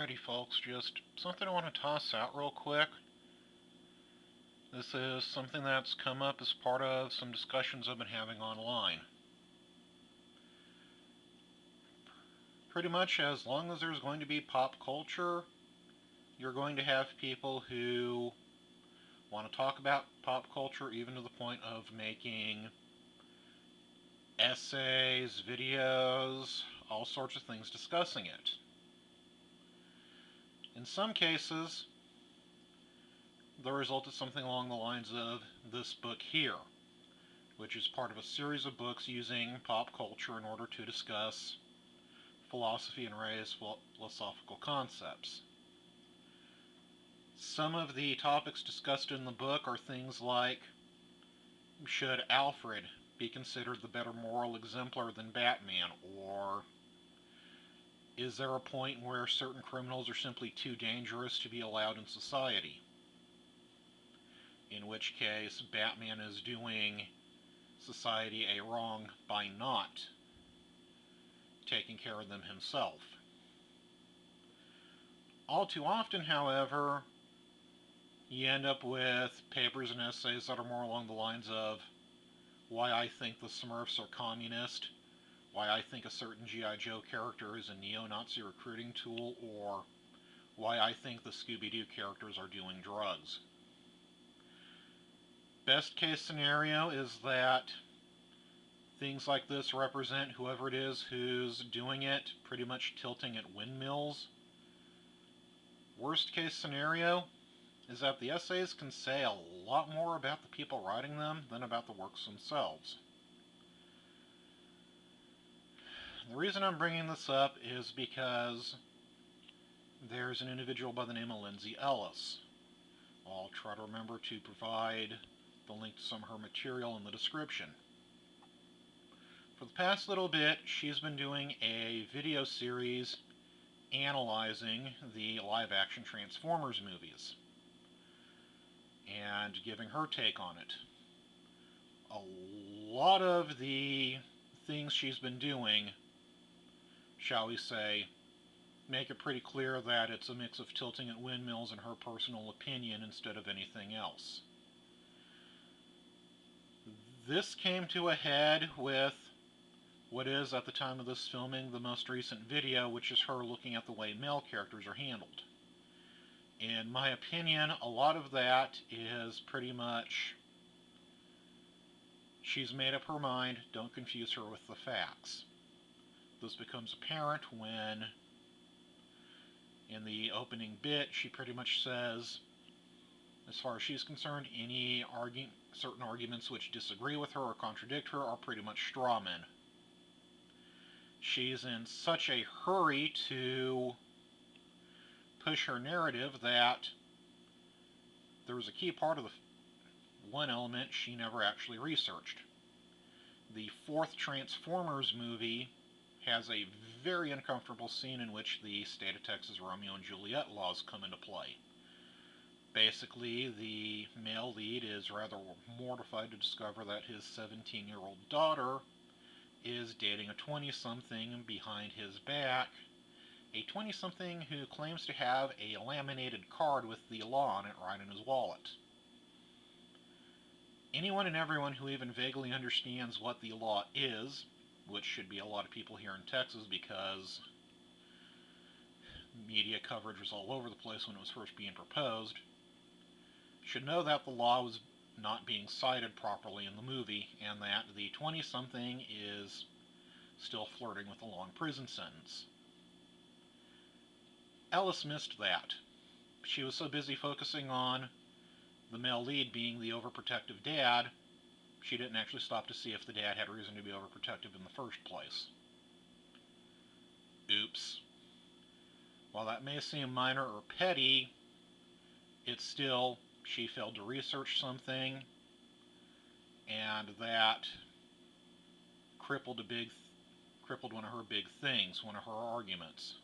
Alrighty folks, just something I want to toss out real quick. This is something that's come up as part of some discussions I've been having online. Pretty much as long as there's going to be pop culture, you're going to have people who want to talk about pop culture even to the point of making essays, videos, all sorts of things discussing it. In some cases, the result is something along the lines of this book here, which is part of a series of books using pop culture in order to discuss philosophy and raise philosophical concepts. Some of the topics discussed in the book are things like, should Alfred be considered the better moral exemplar than Batman, or is there a point where certain criminals are simply too dangerous to be allowed in society? In which case, Batman is doing society a wrong by not taking care of them himself. All too often, however, you end up with papers and essays that are more along the lines of why I think the Smurfs are communist, why I think a certain G.I. Joe character is a neo-Nazi recruiting tool, or why I think the Scooby-Doo characters are doing drugs. Best case scenario is that things like this represent whoever it is who's doing it, pretty much tilting at windmills. Worst case scenario is that the essays can say a lot more about the people writing them than about the works themselves. The reason I'm bringing this up is because there's an individual by the name of Lindsay. I'll try to remember to provide the link to some of her material in the description. For the past little bit, she's been doing a video series analyzing the live-action Transformers movies and giving her take on it. A lot of the things she's been doing, shall we say, make it pretty clear that it's a mix of tilting at windmills and her personal opinion instead of anything else. This came to a head with what is, at the time of this filming, the most recent video, which is her looking at the way male characters are handled. In my opinion, a lot of that is pretty much, she's made up her mind, don't confuse her with the facts. This becomes apparent when, in the opening bit, she pretty much says, as far as she's concerned, any certain arguments which disagree with her or contradict her are pretty much straw men. She's in such a hurry to push her narrative that there was a key part of the one element she never actually researched. The fourth Transformers movie has a very uncomfortable scene in which the state of Texas Romeo and Juliet laws come into play. Basically, the male lead is rather mortified to discover that his 17-year-old daughter is dating a 20-something behind his back, a 20-something who claims to have a laminated card with the law on it right in his wallet. Anyone and everyone who even vaguely understands what the law is, which should be a lot of people here in Texas because media coverage was all over the place when it was first being proposed, should know that the law was not being cited properly in the movie, and that the 20-something is still flirting with a long prison sentence. Ellis missed that. She was so busy focusing on the male lead being the overprotective dad, she didn't actually stop to see if the dad had reason to be overprotective in the first place. Oops. While that may seem minor or petty, it's still, she failed to research something, and that crippled one of her big things, one of her arguments.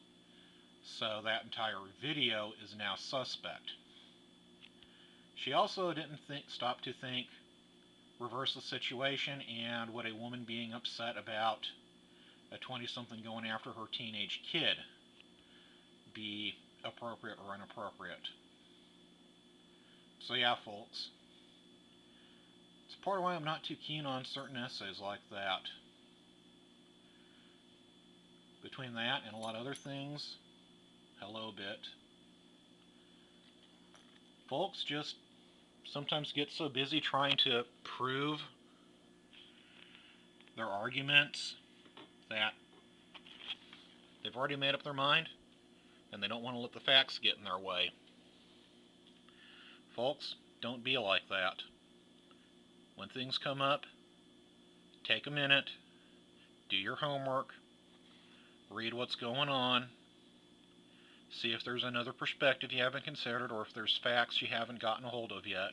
So that entire video is now suspect. She also didn't stop to think, reverse the situation, and would a woman being upset about a 20-something going after her teenage kid be appropriate or inappropriate. So yeah, folks, it's part of why I'm not too keen on certain essays like that. Between that and a lot of other things, hello bit. Folks just sometimes get so busy trying to prove their arguments that they've already made up their mind and they don't want to let the facts get in their way. Folks, don't be like that. When things come up, take a minute, do your homework, read what's going on, see if there's another perspective you haven't considered or if there's facts you haven't gotten a hold of yet.